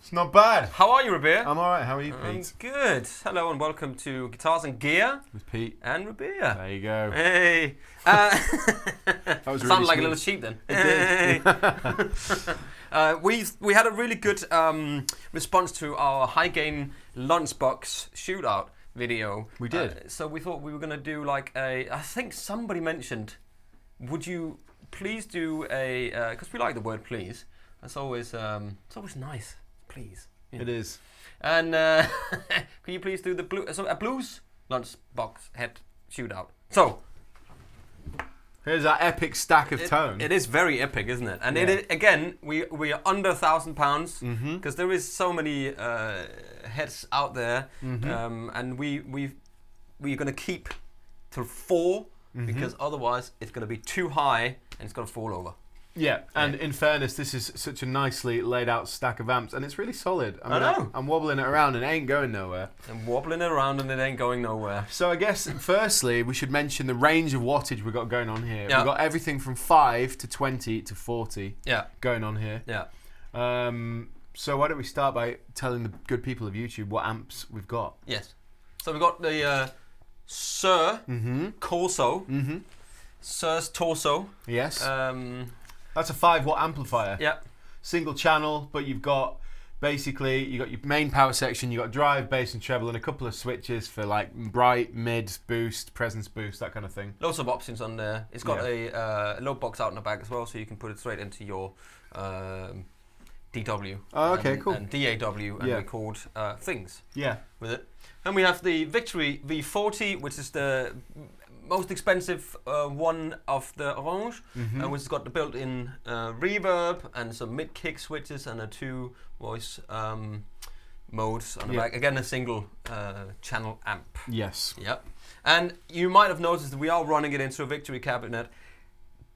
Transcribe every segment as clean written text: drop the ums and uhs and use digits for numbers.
It's not bad. How are you, Rabea? I'm alright, how are you, Pete? I'm good. Hello and welcome to Guitars and Gear With Pete. and Rabea. There you go. Hey. That was really Sounded like a smooth. little sheep then. It did. We had a really good response to our high gain lunchbox shootout video. We did. So we thought we were going to do like I think somebody mentioned, would you please do a, because we like the word please. It's always nice. Please. Yeah. It is. And can you please do a Blues Lunchbox Head shootout? So Here's our epic stack of tone. it is very epic, isn't it? And Yeah. it again, we are under £1,000 Mm-hmm. because there is so many heads out there, Mm-hmm. and we're gonna keep till 4 because otherwise it's gonna be too high and it's gonna fall over. Yeah, and in fairness, this is such a nicely laid out stack of amps, and it's really solid. I know. I'm wobbling it around and it ain't going nowhere. And wobbling it around and it ain't going nowhere. So I guess, firstly, we should mention the range of wattage we've got going on here. Yeah. We've got everything from 5 to 20 to 40 Yeah, going on here. yeah. So why don't we start by telling the good people of YouTube what amps we've got? Yes. So we've got the Suhr CORSO, Suhr's Torso. Yes. That's a 5-watt amplifier. Yeah. Single channel, but you've got basically your main power section, you've got drive, bass and treble, and a couple of switches for like bright, mid, boost, presence boost, that kind of thing. Lots of options on there. It's got a load box out in the back as well, so you can put it straight into your DW. Oh, okay, cool. And DAW and record things Yeah. with it. And we have the Victory V40, which is the most expensive one of the Orange, which has got the built-in reverb and some mid-kick switches and a 2 voice modes on the back. Again, a single channel amp. Yes. Yep. And you might have noticed that we are running it into a Victory cabinet.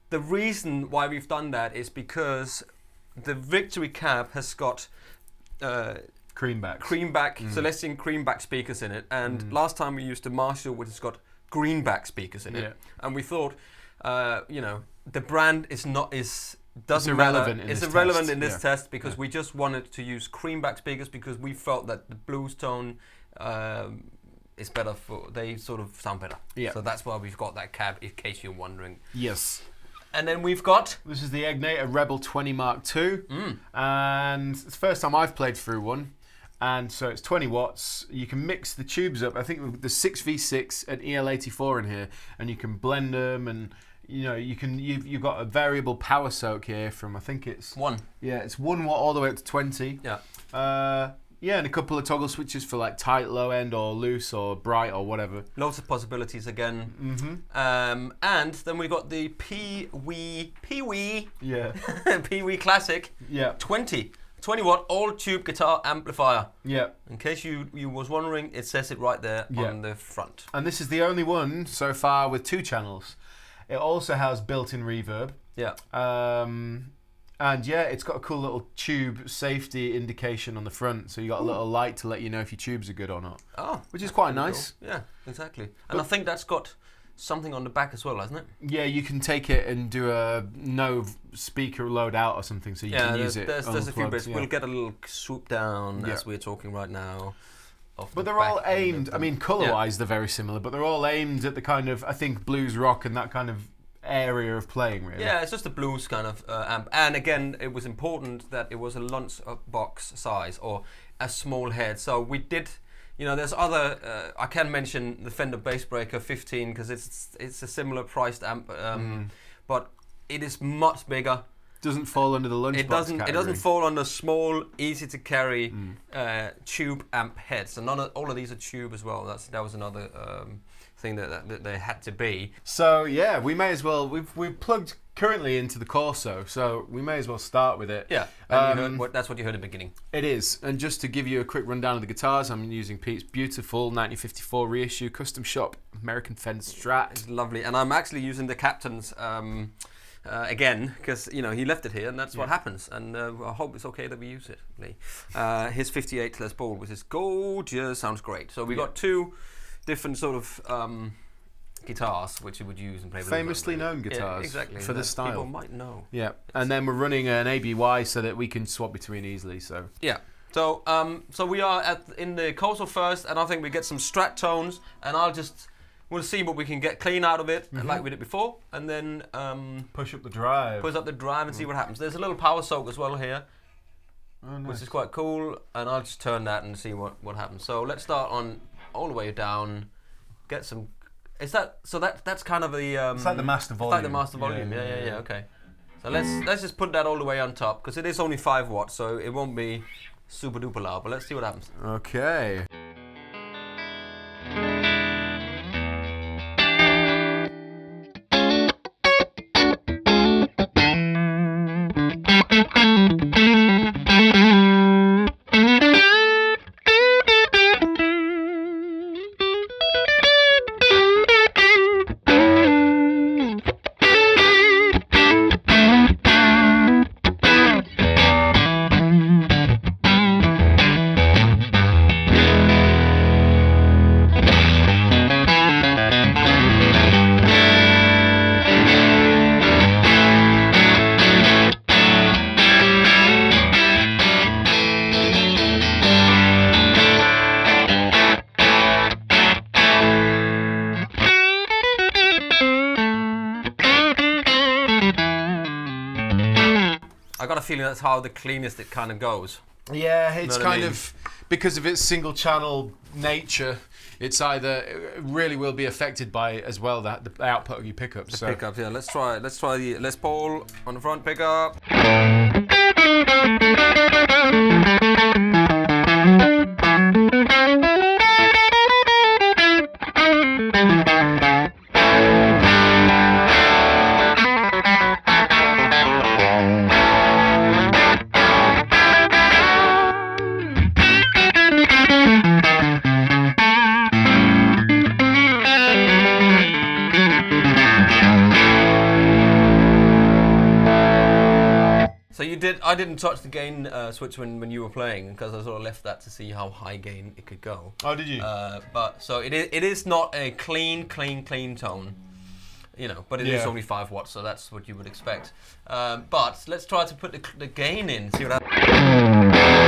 The reason why we've done that is because the Victory cab has got Creamback. Celestian creamback speakers in it. And last time we used the Marshall, which has got greenback speakers in it, and we thought, the brand doesn't irrelevant matter. in It's this irrelevant test. in this test because we just wanted to use creamback speakers because we felt that the blues tone is better they sort of sound better. Yeah. So that's why we've got that cab, in case you're wondering. Yes. And then we've got This is the Egnater Rebel 20 Mark II, and it's the first time I've played through one. And so it's 20 watts. You can mix the tubes up. I think there's 6V6 and EL84 in here, and you can blend them. And you've got a variable power soak here from, I think it's 1. Yeah, it's 1 watt all the way up to 20. Yeah. And a couple of toggle switches for like tight, low end, or loose, or bright, or whatever. Loads of possibilities again. And then we got the Peavey Yeah. Peavey Classic. Yeah. 20 watt all tube guitar amplifier. Yeah. In case you was wondering, it says it right there on the front. And this is the only one so far with 2 channels. It also has built-in reverb. Yeah. And yeah, it's got a cool little tube safety indication on the front, so you got a little light to let you know if your tubes are good or not. Oh, which is quite nice. Cool. Yeah, exactly. And I think that's got something on the back as well, hasn't it? Yeah, you can take it and do a no speaker load out or something, so you can use it. There's a few bits. Yeah. We'll get a little swoop down as we're talking right now. But they're all aimed. I mean, colour-wise, they're very similar, but they're all aimed at the kind of, I think, blues rock and that kind of area of playing, really. Yeah, it's just a blues kind of amp. And again, it was important that it was a lunchbox size or a small head. So we did. There's other. I can mention the Fender Bassbreaker 15 because it's a similar priced amp, but it is much bigger. Doesn't fall under the lunchbox category. It doesn't fall under small, easy to carry tube amp heads. And all of these are tube as well. That was another thing that they had to be. So yeah, we may as well. We've plugged currently into the CORSO, so we may as well start with it. Yeah, and that's what you heard at the beginning. It is, and just to give you a quick rundown of the guitars, I'm using Pete's beautiful 1954 reissue custom shop American Fender Strat. It's lovely, and I'm actually using the Captain's again because he left it here, and that's what happens. And I hope it's okay that we use it. His 58 Les Paul, which is gorgeous, sounds great. So we got 2 different sort of guitars which you would use and play. Famously known guitars, exactly, for the style. People might know. Yeah, and then we're running an ABY so that we can swap between easily. So yeah, So so we are in the CORSO first, and I think we get some Strat tones, and we'll see what we can get clean out of it, like we did before, and then push up the drive. Push up the drive and see what happens. There's a little power soak as well here, nice. Which is quite cool, and I'll just turn that and see what happens. So let's start on all the way down. Get some. Is that so? That's kind of the. It's like the master volume. It's like the master volume. Yeah. Okay. So let's just put that all the way on top, because it is only 5 watts, so it won't be super duper loud. But let's see what happens. Okay. I got a feeling that's how the cleanest it kind of goes. Yeah, it's kind mean? of, because of its single channel nature, it's either, it really will be affected by as well the output of your pickups. The pickups, yeah. Let's try the Les Paul on the front pickup. So I didn't touch the gain switch when you were playing, because I sort of left that to see how high gain it could go. Oh, did you? But so it is not a clean tone, you know. But it is only 5 watts, so that's what you would expect. But let's try to put the gain in. See what happens.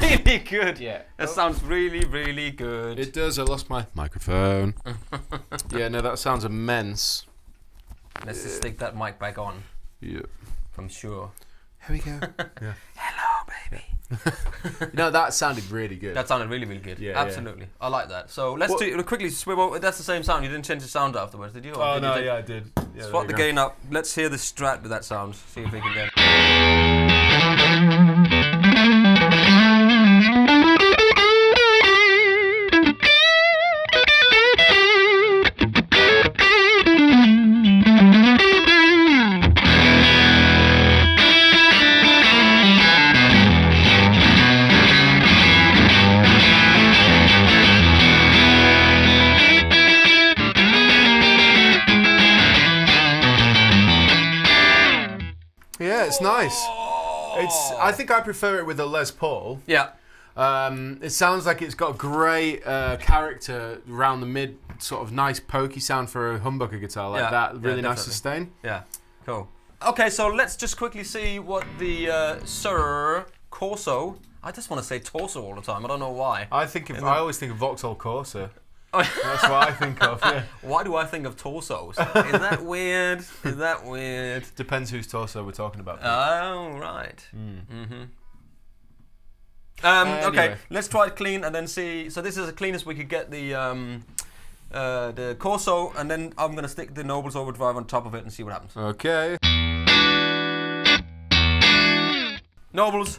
Really good. Yeah. That sounds really, really good. It does. I lost my microphone. Yeah, no, that sounds immense. Let's just stick that mic back on. Yeah. From Suhr. Here we go. Yeah. Hello, baby. No, that sounded really good. That sounded really, really good. Yeah, absolutely. Yeah. I like that. So let's quickly swim. That's the same sound. You didn't change the sound afterwards, did you? Or oh no, yeah, I did. Yeah, swap the gain up. Let's hear the Strat with that sound. See if we can get. Yeah, it's nice. I think I prefer it with a Les Paul. Yeah. It sounds like it's got great character around the mid, sort of nice pokey sound for a humbucker guitar like that. Really nice sustain. Yeah, cool. Okay, so let's just quickly see what the Suhr CORSO. I just want to say torso all the time. I don't know why. I always think of Vauxhall Corsa. That's what I think of. Yeah. Why do I think of torsos? Is that weird? Is that weird? Depends whose torso we're talking about. Oh, right. Anyway. Okay, let's try it clean and then see. So this is the cleanest we could get the the CORSO, and then I'm gonna stick the Nobles Overdrive on top of it and see what happens. Okay. Nobles.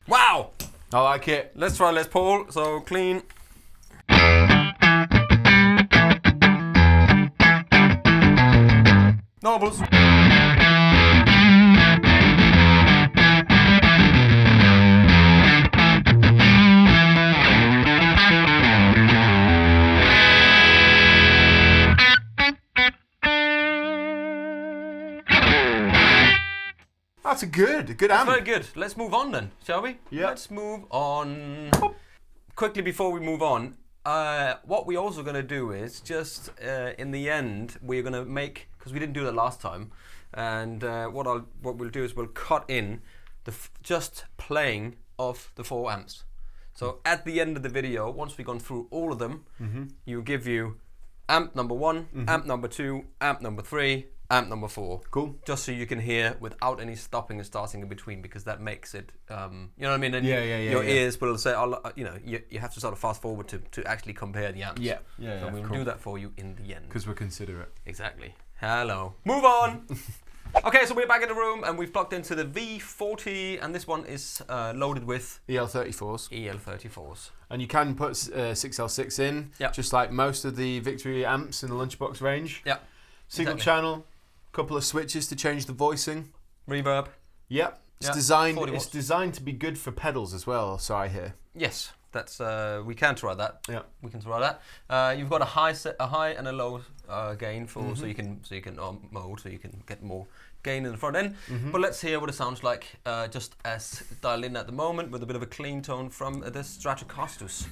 Wow! I like it. Let's try Les Paul. So clean. Nobles. That's a good amp. Very good. Let's move on then, shall we? Yeah. Let's move on. Quickly before we move on, what we're also going to do is just in the end we're going to make, because we didn't do that last time, and what we'll do is we'll cut in the just playing of the 4 amps. So at the end of the video, once we've gone through all of them, you'll give you amp number 1, amp number 2, amp number 3, amp number 4. Cool. Just so you can hear without any stopping and starting in between, because that makes it, you know what I mean? And your ears will say, you know, you have to sort of fast forward to actually compare the amps. Yeah. So we'll do that for you in the end. Because we're considerate. Exactly. Hello. Move on. Okay, so we're back in the room and we've plugged into the V40, and this one is loaded with EL34s. EL34s. And you can put 6L6 in, just like most of the Victory amps in the Lunchbox range. Yeah. Single channel, couple of switches to change the voicing. Reverb. Yep. It's designed to be good for pedals as well, so I hear. Yes, that's we can try that. Yeah. We can try that. You've got a high and a low gain for so you can mode, so you can get more gain in the front end. But let's hear what it sounds like just as dialed in at the moment with a bit of a clean tone from the Stratocaster.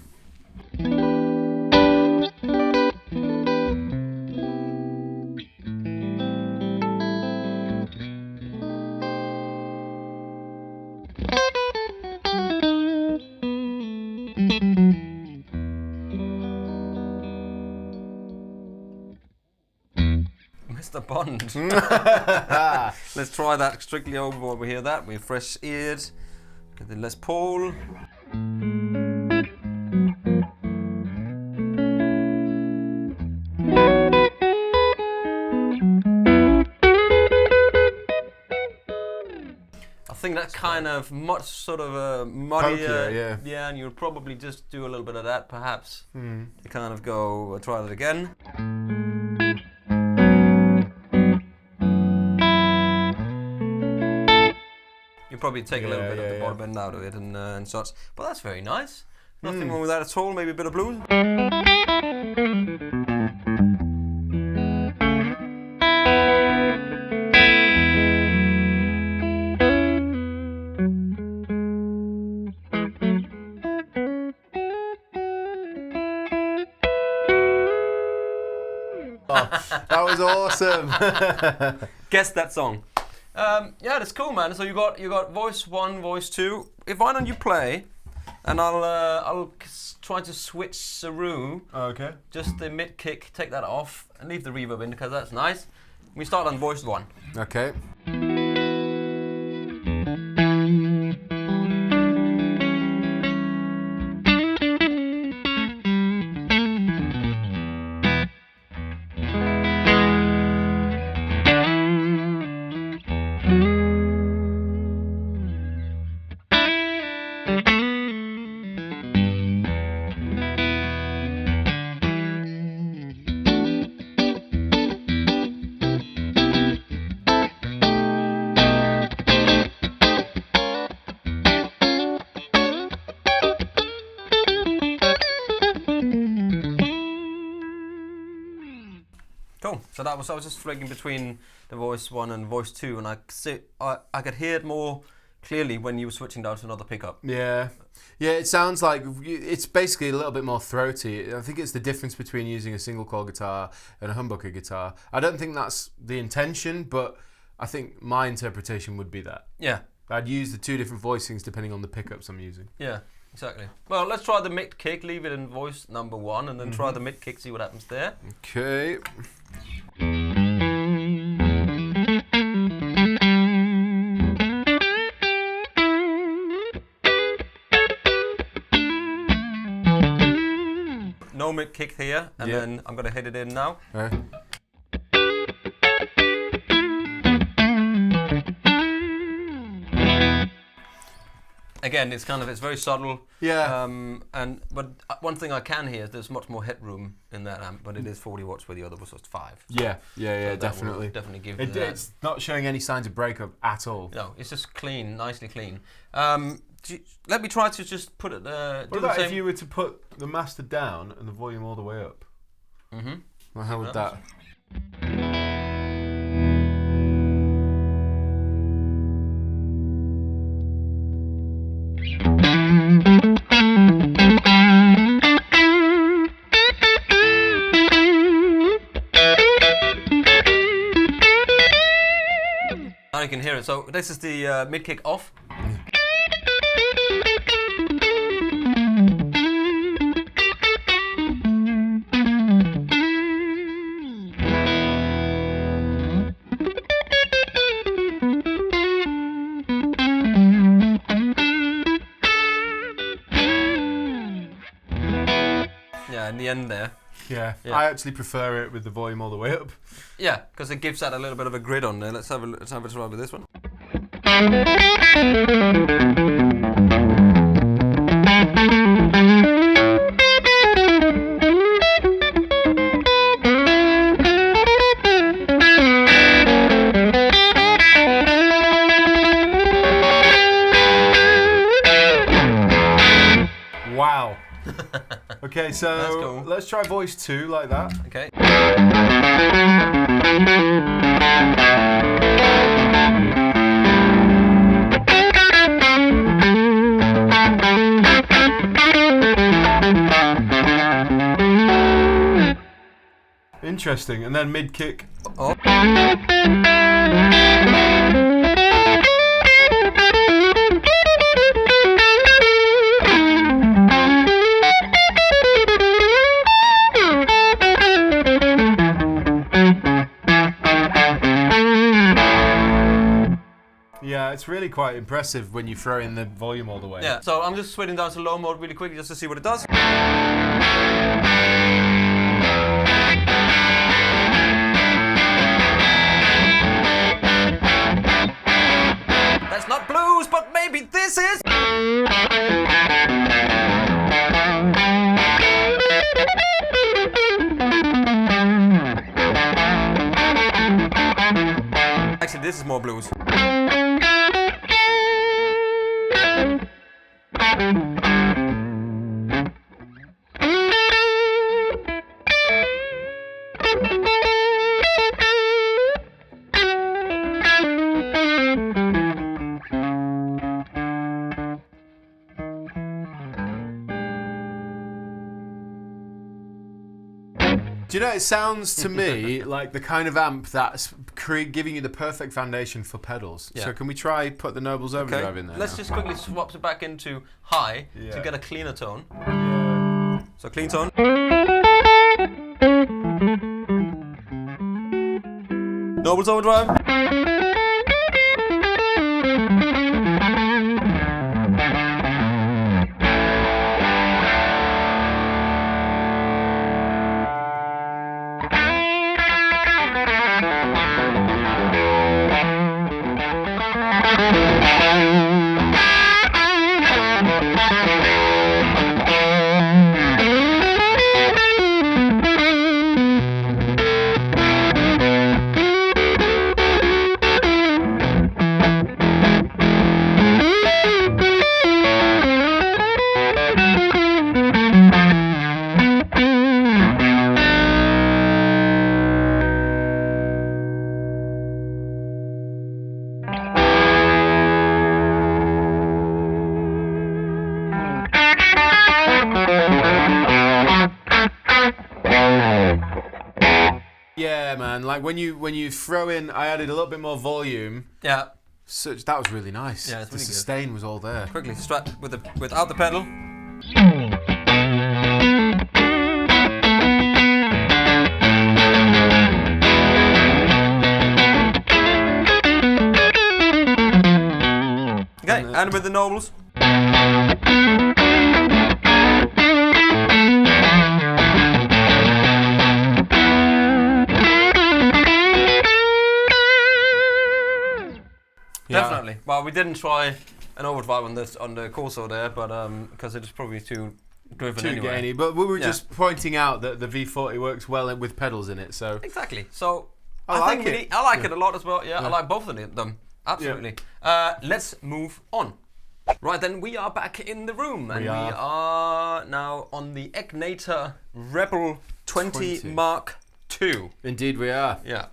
Mr. Bond. Let's try that strictly over while we hear that. We're fresh eared. Get the Les Paul. I think that's kind of much sort of a muddier, yeah, and you'll probably just do a little bit of that, perhaps, to kind of go try that again. You probably take a little bit of the bottom end out of it and such, but that's very nice. Nothing wrong with that at all. Maybe a bit of blues. That was awesome. Guess that song. Yeah, that's cool, man. So you got voice 1, voice 2. Why don't you play, and I'll try to switch Suhr. Okay. Just the mid kick, take that off, and leave the reverb in because that's nice. We start on voice 1. Okay. Cool. So I was just flicking between the voice 1 and voice 2, and I could hear it more clearly when you were switching down to another pickup. Yeah. Yeah, it sounds like it's basically a little bit more throaty. I think it's the difference between using a single coil guitar and a humbucker guitar. I don't think that's the intention, but I think my interpretation would be that. Yeah. I'd use the 2 different voicings depending on the pickups I'm using. Yeah. Exactly. Well, let's try the mid kick, leave it in voice number 1, and then try the mid kick, see what happens there. Okay. no mid kick here, and then I'm gonna hit it in now. Okay. Again, it's very subtle. Yeah. But one thing I can hear is there's much more headroom in that amp, but it is 40 watts where the other was just 5. Yeah, So definitely. Definitely give It's not showing any signs of breakup at all. No, it's just clean, nicely clean. Let me try to just put it. What about if you were to put the master down and the volume all the way up? Mm-hmm. How would that? Now you can hear it. So this is the mid kick off. Yeah, in the end there. Yeah, I actually prefer it with the volume all the way up. Yeah, because it gives that a little bit of a grid on there. Let's have a try with this one. Wow. Okay, so That's cool. Let's try voice 2 like that. Okay. Interesting. And then mid kick. Oh. Yeah, it's really quite impressive when you throw in the volume all the way. Yeah, so I'm just switching down to low mode really quickly just to see what it does. That's not blues, but maybe this is. Actually, this is more blues. Do you know, it sounds to me like the kind of amp that's giving you the perfect foundation for pedals. Yeah. So can we try put the Nobles Overdrive in there? Let's now? just quickly swap it back into high to Yeah. get a cleaner tone. Yeah. So clean tone. Nobles Overdrive. Yeah, man. Like when you throw in, I added a little bit more volume. Yeah. So that was really nice. Yeah, it's the really good. sustain was all there. Quickly Strat without the pedal. Okay, and with the Nobles. Exactly. Well, we didn't try an overdrive on the CORSO there, but because it's probably too driven anyway. Gainy. But we were just pointing out that the V40 works well with pedals in it. So exactly. So I like it. I like it a lot as well. Yeah, I like both of them. Absolutely. Yeah. Let's move on. Right, then we are back in the room, and we are now on the Egnater Rebel 20 Mark II. Indeed, we are. Yeah.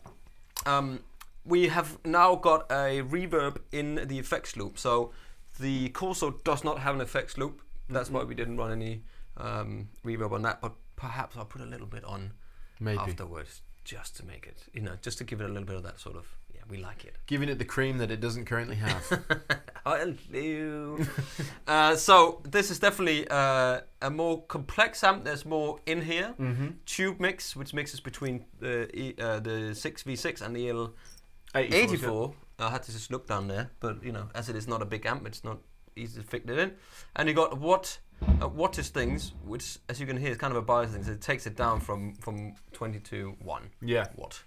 We have now got a reverb in the effects loop. So the CORSO does not have an effects loop. That's why we didn't run any reverb on that. But perhaps I'll put a little bit on afterwards, just to make it, just to give it a little bit of that sort of. We like it. Giving it the cream that it doesn't currently have. Hello. So this is definitely a more complex amp. There's more in here. Tube mix, which mixes between the 6V6 and the EL84. I had to just look down there, but as it is not a big amp, it's not easy to fit it in. And you got wattage things, which, as you can hear, is kind of a bias thing. So it takes it down from 20 to 1 watt.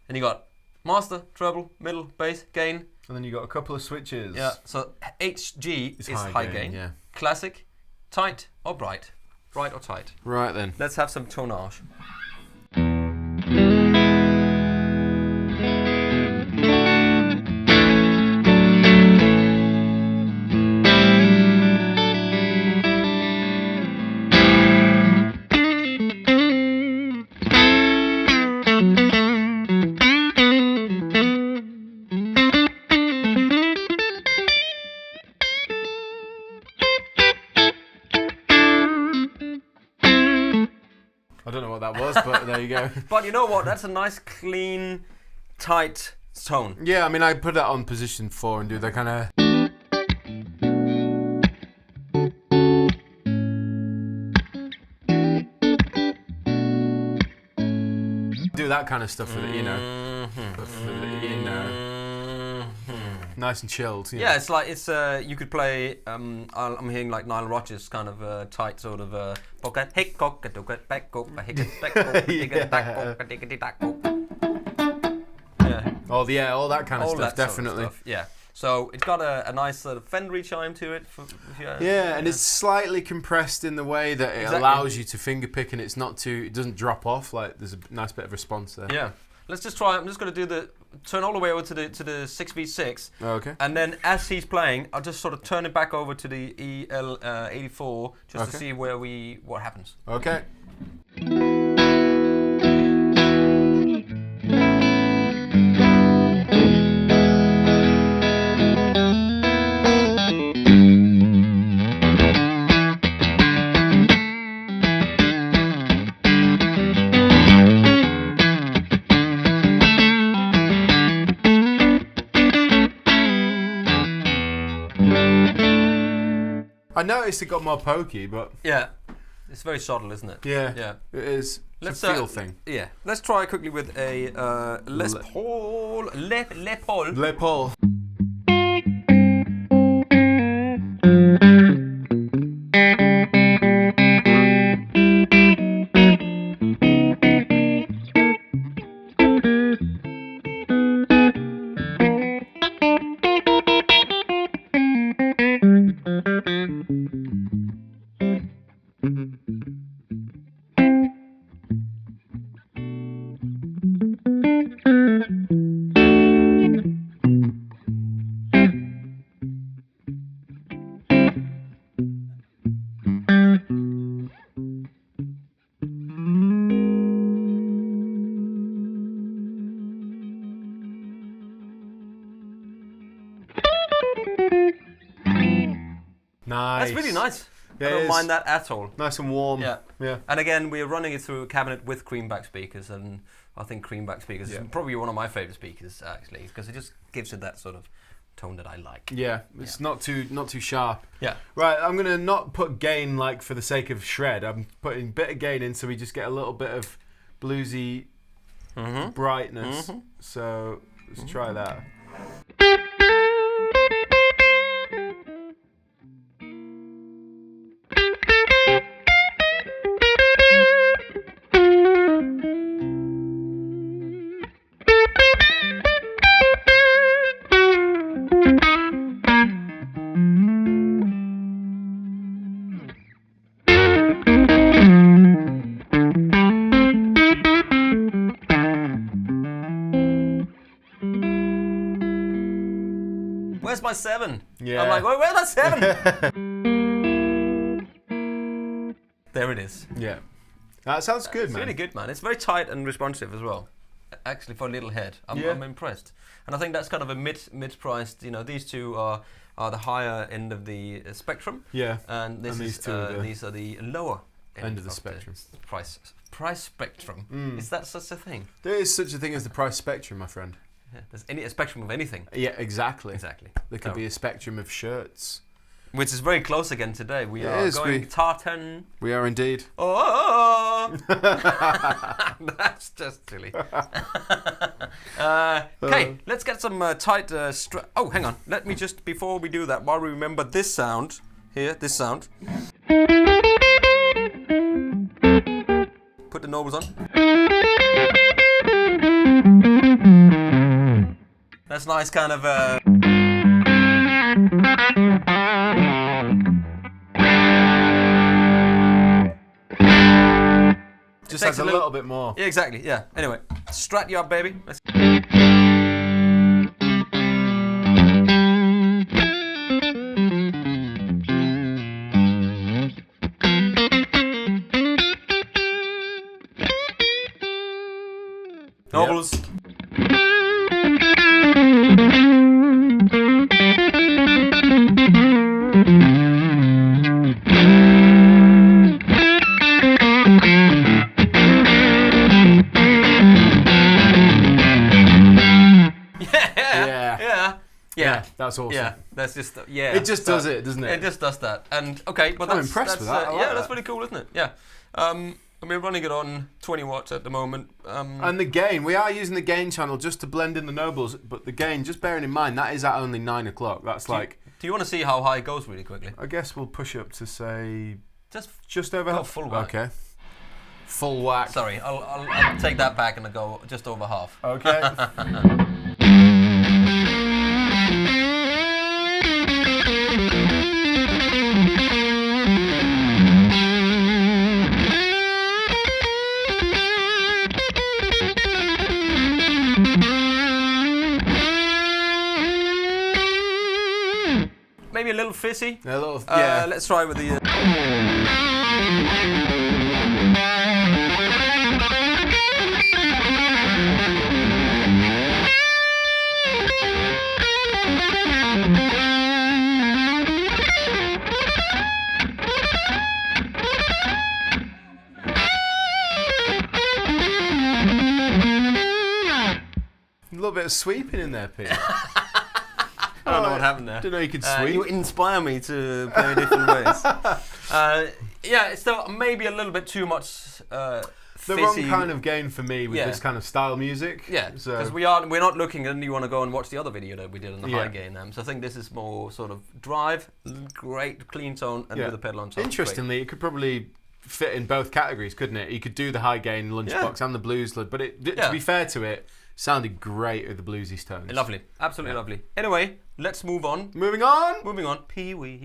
And you got master, treble, middle, bass, gain. And then you got a couple of switches. Yeah, so HG is high gain. Yeah. Classic, tight or bright? Bright or tight? Right then. Let's have some tonage. I don't know what that was, but there you go. But you know what? That's a nice, clean, tight tone. Yeah, I mean, I put that on position 4 and do that kind of. Do that kind of stuff with it, nice and chilled. Yeah, it's like you could play. I'm hearing like Nile Rodgers kind of tight sort of. Yeah. All that kind of stuff, definitely. Sort of stuff. Yeah. So it's got a nice sort of Fendery chime to it. And it's slightly compressed in the way that it allows you to finger pick, and it doesn't drop off. Like there's a nice bit of response there. Yeah. Let's just try. I'm just going to do turn all the way over to the 6V6. Okay. And then as he's playing, I'll just sort of turn it back over to the EL84 just to see what happens. Okay. I noticed it got more pokey, but yeah, it's very subtle, isn't it? Yeah, it is. It's a feel thing. Yeah, let's try quickly with a Les Paul. Les Paul. Nice. That's really nice. Yeah, I don't mind that at all. Nice and warm. Yeah. And again, we're running it through a cabinet with creamback speakers, and I think creamback speakers is probably one of my favorite speakers actually, because it just gives it that sort of tone that I like. Yeah, it's not too sharp. Yeah. Right, I'm gonna not put gain like for the sake of shred. I'm putting a bit of gain in so we just get a little bit of bluesy brightness. So let's try that. where's my 7? Yeah. I'm like, where's that 7? There it is. Yeah. That sounds good, It's man. really good, man. It's very tight and responsive as well. Actually, for a little head, I'm impressed. And I think that's kind of a mid-priced. You know, these two are the higher end of the spectrum. Yeah. And these are the lower end of the spectrum. Price spectrum. Is that such a thing? There is such a thing as the price spectrum, my friend. Yeah, there's a spectrum of anything. Yeah, exactly. Exactly. There could be a spectrum of shirts. Which is very close again today. We are going tartan. We are indeed. Oh! That's just silly. Okay, let's get some tight oh, hang on. Let me just, before we do that, while we remember this sound, here, this sound. Put the nobles on. That's nice kind of... Just has a little bit more. Yeah, exactly, yeah. Anyway, Strat you up, baby. Let's... Nobles. Yeah, that's awesome. Yeah, that's just It just does it, doesn't it? It just does that. And okay, but I'm impressed with that. That's really cool, isn't it? Yeah. We're running it on 20 watts at the moment. And the gain, we are using the gain channel just to blend in the nobles, but the gain, just bearing in mind, that is at only 9 o'clock. That's do you want to see how high it goes really quickly? I guess we'll push up to say just over half. Full whack. Okay. Full whack. Sorry, I'll take that back and I'll go just over half. Okay. Maybe a little fizzy. A little, yeah. Let's try with the... A little bit of sweeping in there, Pete. I don't know what happened there. Didn't know you could sweep. You inspire me to play different ways. Yeah, it's still maybe a little bit too much the fizzy. wrong kind of gain for me with this kind of style music. Yeah, because we're not looking, and you want to go and watch the other video that we did on the high gain. So I think this is more sort of drive, great clean tone, and with the pedal on top. Interestingly, it could probably fit in both categories, couldn't it? You could do the high gain lunchbox and the blues, but to be fair to it, sounded great with the bluesy tones. Lovely, absolutely lovely. Anyway, let's move on. Moving on. Peewee.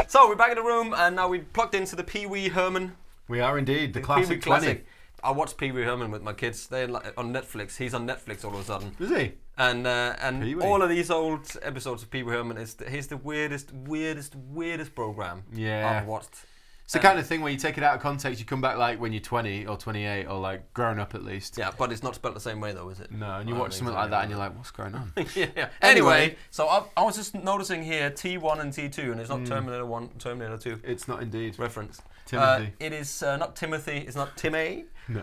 So we're back in the room, and now we plugged into the Pee Wee Herman. We are indeed the classic 20. I watched Pee Wee Herman with my kids. They're on Netflix. He's on Netflix all of a sudden. Is he? And all of these old episodes of Pee Wee Herman he's the weirdest program I've watched. It's the kind of thing where you take it out of context, you come back like when you're 20 or 28 or like grown up at least. Yeah, but it's not spelled the same way though, is it? No, and you watch something like that and you're like, what's going on? Yeah. Anyway, so I was just noticing here T1 and T2, and it's not Terminator 1, Terminator 2. It's not indeed. Reference. Timothy. It is not Timothy, it's not Timmy. No.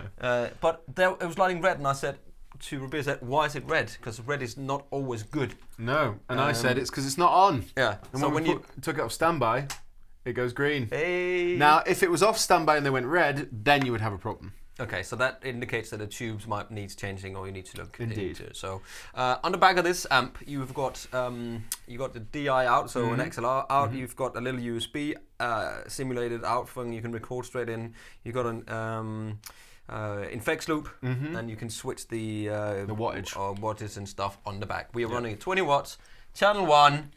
But it was lighting red, and I said to Rabea, why is it red? Because red is not always good. No, and I said it's because it's not on. Yeah. And so when you took it off standby, it goes green. Hey. Now, if it was off standby and they went red, then you would have a problem. Okay, so that indicates that the tubes might need changing, or you need to look Indeed. into it. So, on the back of this amp, you've got the DI out, so an XLR out. You've got a little USB simulated out for you can record straight in. You've got an Infex loop, and you can switch the wattage or wattage and stuff on the back. We are running at 20 watts, channel 1.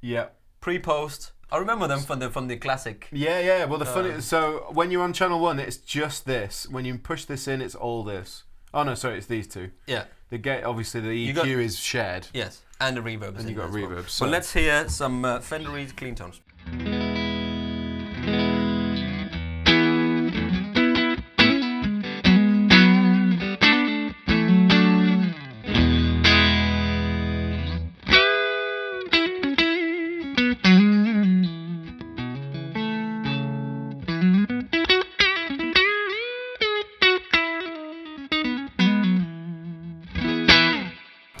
Yeah. Pre-post. I remember them from the classic. Yeah. Well, the funny so when you're on channel 1, it's just this. When you push this in, it's all this. Oh no, sorry, it's these two. Yeah. The gate, obviously, the EQ is shared. Yes, and the reverb. And you got reverb. Well. So let's hear some Fender Reed clean tones.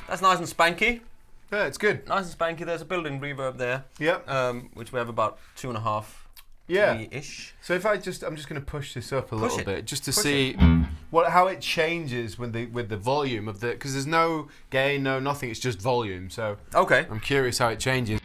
That's nice and spanky. Yeah, it's good. Nice and spanky. There's a built-in reverb there. Yep. Which we have about 2.5. Yeah. Ish. So if I'm just going to push this up a little bit just to Push see how it changes with the volume of the, because there's no gain, no nothing. It's just volume. So okay. I'm curious how it changes.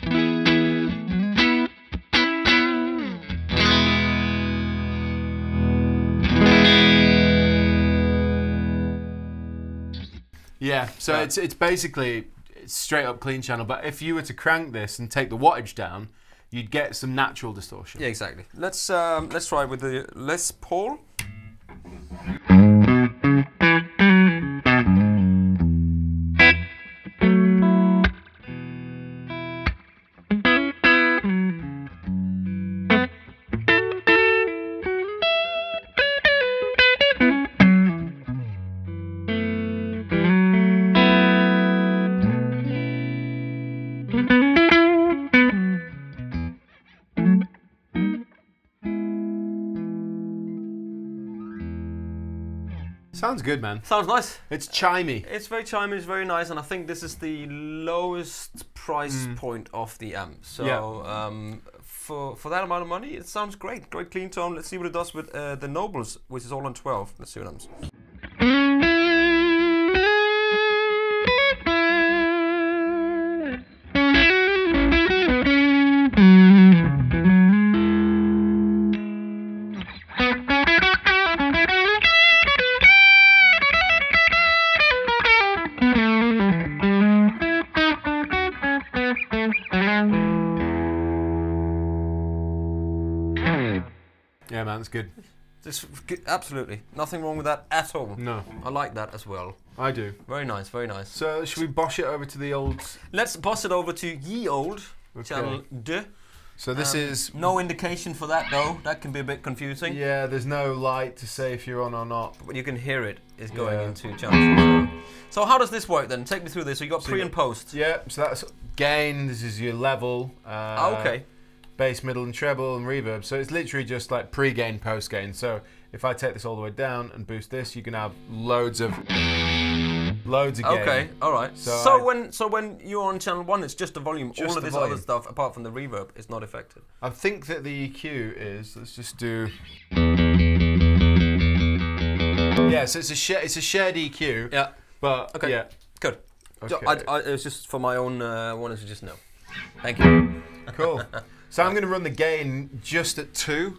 Yeah, so it's basically straight up clean channel, but if you were to crank this and take the wattage down, you'd get some natural distortion. Yeah, exactly. Let's try with the Les Paul. Sounds good, man. Sounds nice. It's chimey. It's very chimey, it's very nice, and I think this is the lowest price point of the amp. So for that amount of money, it sounds great. Great clean tone. Let's see what it does with the Nobles, which is all on 12. Let's see what happens. Yeah, man, it's good. Absolutely. Nothing wrong with that at all. No. I like that as well. I do. Very nice, very nice. So, should we bosh it over to the old... Let's boss it over to Ye Old, channel 2. So this is... No indication for that though, that can be a bit confusing. Yeah, there's no light to say if you're on or not. But you can hear it is going into channel 2. So how does this work then? Take me through this. So you got pre and post. Yeah, so that's gain, this is your level. Okay. Bass, middle and treble and reverb. So it's literally just like pre-gain, post-gain. So if I take this all the way down and boost this, you can have loads of gain. Okay, all right. So when you're on channel 1, it's just the volume. Just all of this other stuff, apart from the reverb, is not affected. I think that the EQ is. Let's just do. Yeah, so it's a shared EQ. Yeah. But okay. Yeah. Good. Okay. It was just for my own. Wanted to just know. Thank you. Cool. So I'm going to run the gain just at 2,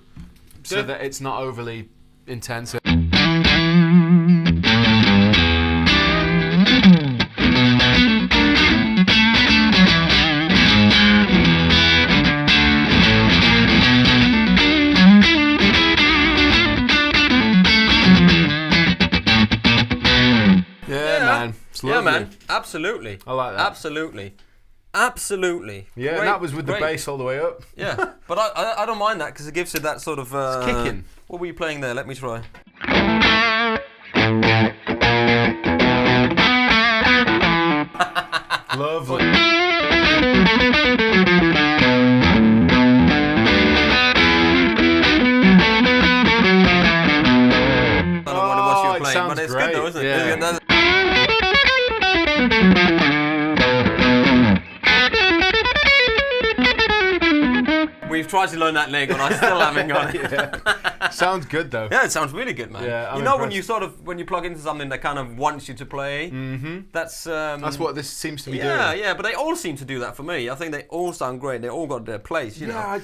so that it's not overly intense. Yeah, man. Absolutely. I like that. Absolutely. Yeah, great, and that was with the bass all the way up. Yeah, but I don't mind that because it gives it that sort of... it's kicking. What were you playing there? Let me try. Lovely. I don't know what you were playing, but it's great. good though, isn't it? Yeah. We've tried to learn that lick, and I still haven't got it. Yeah. Sounds good though. Yeah, it sounds really good, man. Yeah, you know when you plug into something that kind of wants you to play. Mm-hmm. That's what this seems to be doing. Yeah, but they all seem to do that for me. I think they all sound great. They all got their place. You know.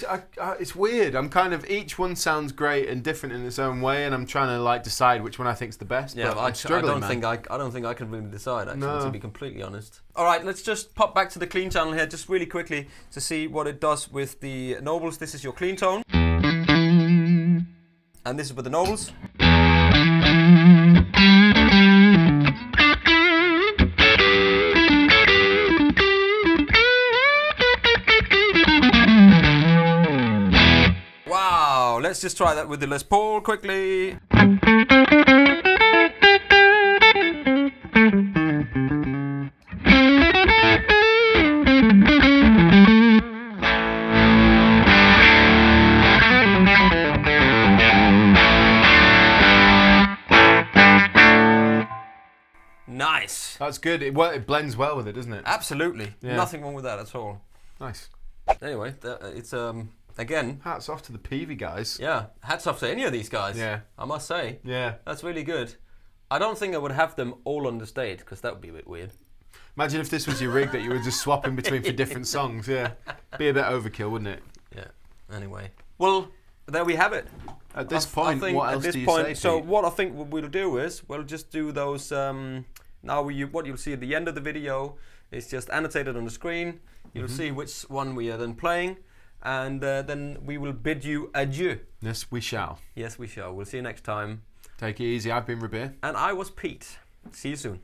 It's weird. I'm kind of each one sounds great and different in its own way, and I'm trying to like decide which one I think's the best. Yeah, but I'm struggling, I don't think I can really decide actually, to be completely honest. All right, let's just pop back to the clean channel here, just really quickly to see what it does with the Nobles. This is your clean tone, and this is with the Nobles. let's just try that with the Les Paul quickly. Nice. That's good. It blends well with it, doesn't it? Absolutely. Yeah. Nothing wrong with that at all. Nice. Anyway, it's again. Hats off to the Peavey guys. Yeah, hats off to any of these guys. Yeah. I must say. Yeah. That's really good. I don't think I would have them all on the stage because that would be a bit weird. Imagine if this was your rig that you were just swapping between for different songs. Yeah. Be a bit overkill, wouldn't it? Yeah. Anyway. Well, there we have it. At this point, what else do you say? So Pete? what I think we'll do is we'll just do those. Now what you'll see at the end of the video is just annotated on the screen. You'll see which one we are then playing, and then we will bid you adieu. Yes, we shall. Yes, we shall. We'll see you next time. Take it easy. I've been Rabea. And I was Pete. See you soon.